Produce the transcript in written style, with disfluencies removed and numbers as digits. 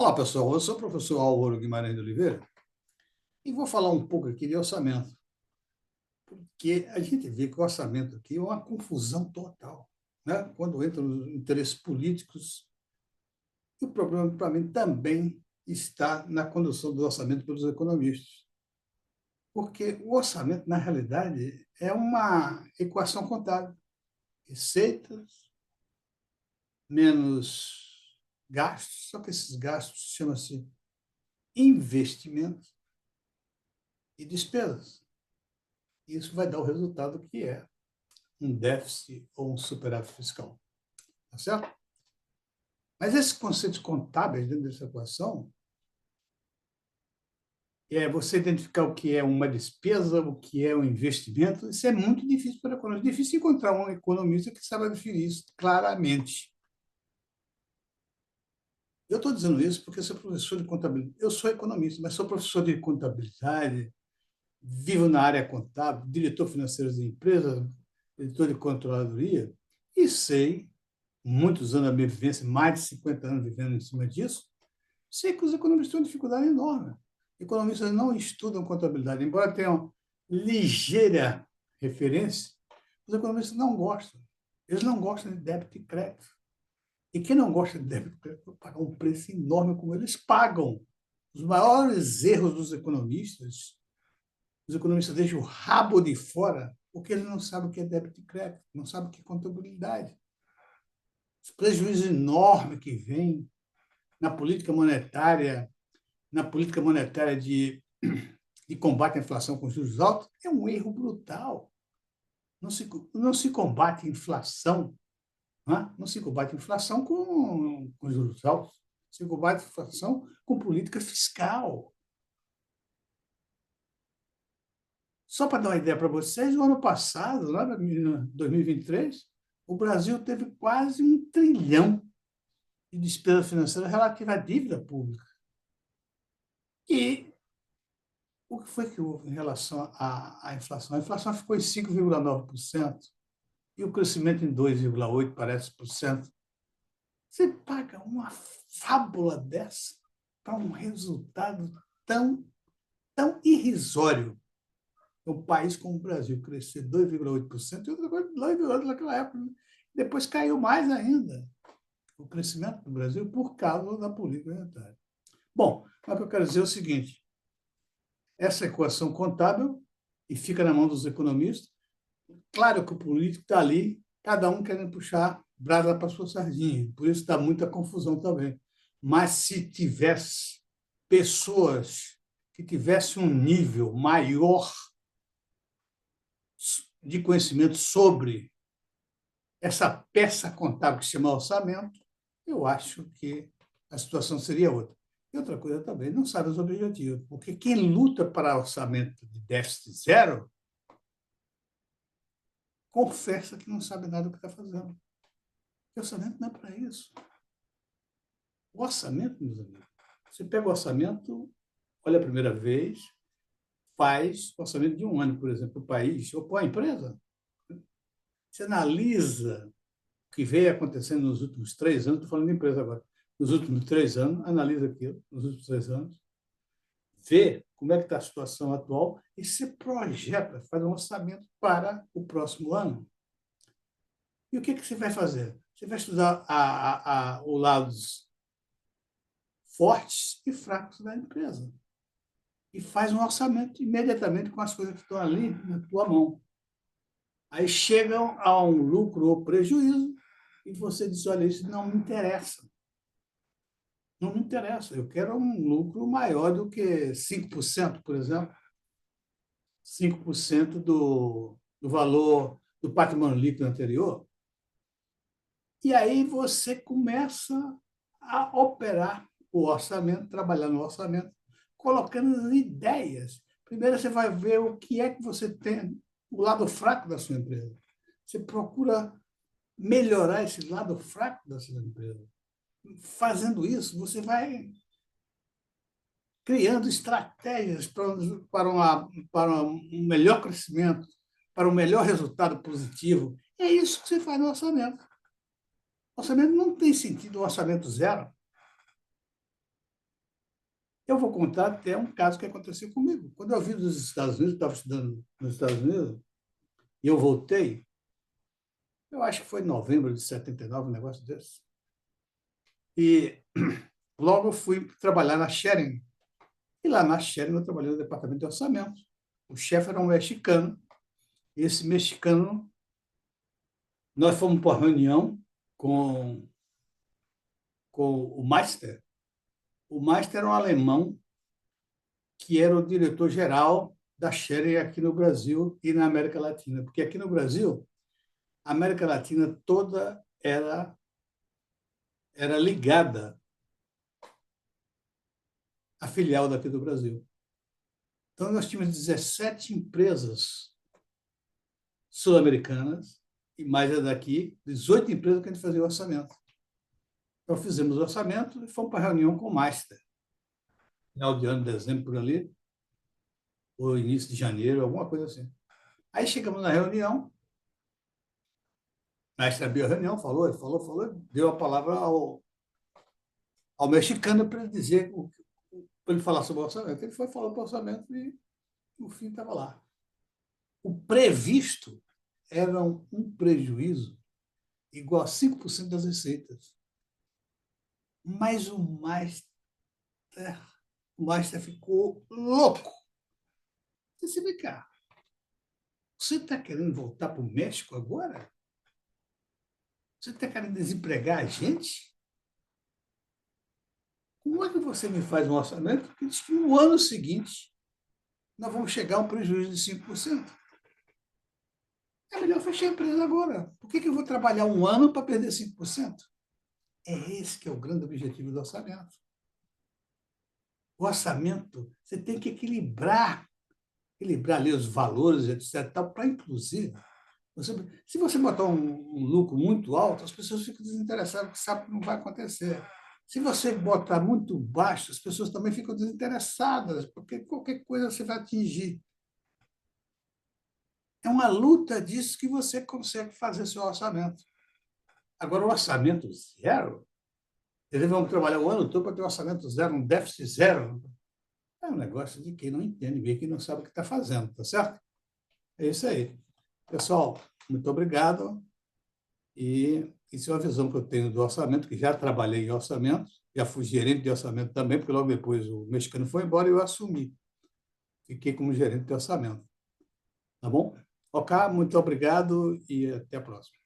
Olá, pessoal. Eu sou o professor Álvaro Guimarães de Oliveira e vou falar um pouco aqui de orçamento, porque a gente vê que o orçamento aqui é uma confusão total, né? Quando entram os interesses políticos, e o problema, para mim, também está na condução do orçamento pelos economistas, porque o orçamento, na realidade, é uma equação contábil. Receitas menos gastos, só que esses gastos chamam-se investimentos e despesas. Isso vai dar o resultado que é um déficit ou um superávit fiscal. Tá certo? Mas esses conceitos contábeis dentro dessa equação é você identificar o que é uma despesa, o que é um investimento. Isso é muito difícil para o economista. É difícil encontrar um economista que saiba definir isso claramente. Eu estou dizendo isso porque eu sou professor de contabilidade. Eu sou economista, mas sou professor de contabilidade, vivo na área contábil, diretor financeiro de empresas, diretor de controladoria, e sei muitos anos da minha vivência, mais de 50 anos vivendo em cima disso, sei que os economistas têm uma dificuldade enorme. Economistas não estudam contabilidade, embora tenham ligeira referência, os economistas não gostam. Eles não gostam de débito e crédito. E quem não gosta de débito e crédito vai pagar um preço enorme como eles pagam. Os maiores erros dos economistas, os economistas deixam o rabo de fora porque eles não sabem o que é débito e crédito, não sabem o que é contabilidade. Os prejuízos enormes que vêm na política monetária de combate à inflação com juros altos, é um erro brutal. Não se combate inflação, não se combate inflação com juros altos, se combate inflação com política fiscal. Só para dar uma ideia para vocês, no ano passado, lá em 2023, o Brasil teve quase 1 trilhão de despesa financeira relativa à dívida pública. E o que foi que houve em relação à inflação? A inflação ficou em 5,9% e o crescimento em 2,8%, parece, por cento. Você paga uma fábula dessa para um resultado tão irrisório. Um país como o Brasil crescer 2,8% e outra coisa 2,8% naquela época. Depois caiu mais ainda o crescimento do Brasil por causa da política monetária. Bom, o que eu quero dizer é o seguinte: essa equação contábil, e fica na mão dos economistas. Claro que o político está ali, cada um querendo puxar brasa para sua sardinha, por isso dá muita confusão também. Mas se tivesse pessoas que tivessem um nível maior de conhecimento sobre essa peça contábil que se chama orçamento, eu acho que a situação seria outra. E outra coisa também, não sabe os objetivos, porque quem luta para orçamento de déficit zero confessa que não sabe nada do que está fazendo. O orçamento não é para isso. O orçamento, meus amigos, você pega o orçamento, olha a primeira vez, faz o orçamento de um ano, por exemplo, o país, ou a empresa. Você analisa o que veio acontecendo nos últimos 3 anos, estou falando de empresa agora, nos últimos 3 anos, analisa aquilo, nos últimos 3 anos, vê como é que está a situação atual e se projeta, faz um orçamento para o próximo ano. E o que você vai fazer? Você vai estudar os lados fortes e fracos da empresa. E faz um orçamento imediatamente com as coisas que estão ali na tua mão. Aí chegam a um lucro ou prejuízo e você diz, olha, isso não me interessa. Não me interessa, eu quero um lucro maior do que 5%, por exemplo. 5% do valor do patrimônio líquido anterior. E aí você começa a operar o orçamento, trabalhar no orçamento, colocando as ideias. Primeiro você vai ver o que é que você tem, o lado fraco da sua empresa. Você procura melhorar esse lado fraco da sua empresa. Fazendo isso, você vai criando estratégias para um melhor crescimento, para um melhor resultado positivo. É isso que você faz no orçamento. O orçamento não tem sentido um orçamento zero. Eu vou contar até um caso que aconteceu comigo. Quando eu vim dos Estados Unidos, estava estudando nos Estados Unidos, e eu voltei, eu acho que foi em novembro de 79, um negócio desse. E logo eu fui trabalhar na Sharing. E lá na Sharing eu trabalhei no departamento de orçamento. O chefe era um mexicano. E esse mexicano, nós fomos para uma reunião com, com o Meister. O Meister era um alemão que era o diretor-geral da Sharing aqui no Brasil e na América Latina. Porque aqui no Brasil, a América Latina toda era ligada à filial daqui do Brasil. Então, nós tínhamos 17 empresas sul-americanas e mais a daqui, 18 empresas que a gente fazia o orçamento. Então, fizemos o orçamento e fomos para a reunião com o Meister. Final de ano, dezembro, por ali, ou início de janeiro, alguma coisa assim. Aí chegamos na reunião, o Meister abriu a reunião, falou, deu a palavra ao mexicano para ele dizer, para ele falar sobre o orçamento. Ele foi falar para o orçamento e, no fim, estava lá. O previsto era um prejuízo igual a 5% das receitas. Mas o Meister ficou louco. Você vem cá, você está querendo voltar para o México agora? Você está querendo desempregar a gente? Como é que você me faz um orçamento que diz que no ano seguinte nós vamos chegar a um prejuízo de 5%? É melhor fechar a empresa agora. Por que eu vou trabalhar um ano para perder 5%? É esse que é o grande objetivo do orçamento. O orçamento, você tem que equilibrar ali os valores, etc., para, inclusive, se você botar um lucro muito alto, as pessoas ficam desinteressadas, porque sabem que não vai acontecer. Se você botar muito baixo, as pessoas também ficam desinteressadas, porque qualquer coisa você vai atingir. É uma luta disso que você consegue fazer seu orçamento. Agora, o orçamento zero, eles vão trabalhar o ano todo para ter um orçamento zero, um déficit zero. É um negócio de quem não entende, quem não sabe o que está fazendo, tá certo? É isso aí. Pessoal, muito obrigado. E isso é uma visão que eu tenho do orçamento, que já trabalhei em orçamento, já fui gerente de orçamento também, porque logo depois o mexicano foi embora e eu assumi. Fiquei como gerente de orçamento. Tá bom? Ok, muito obrigado e até a próxima.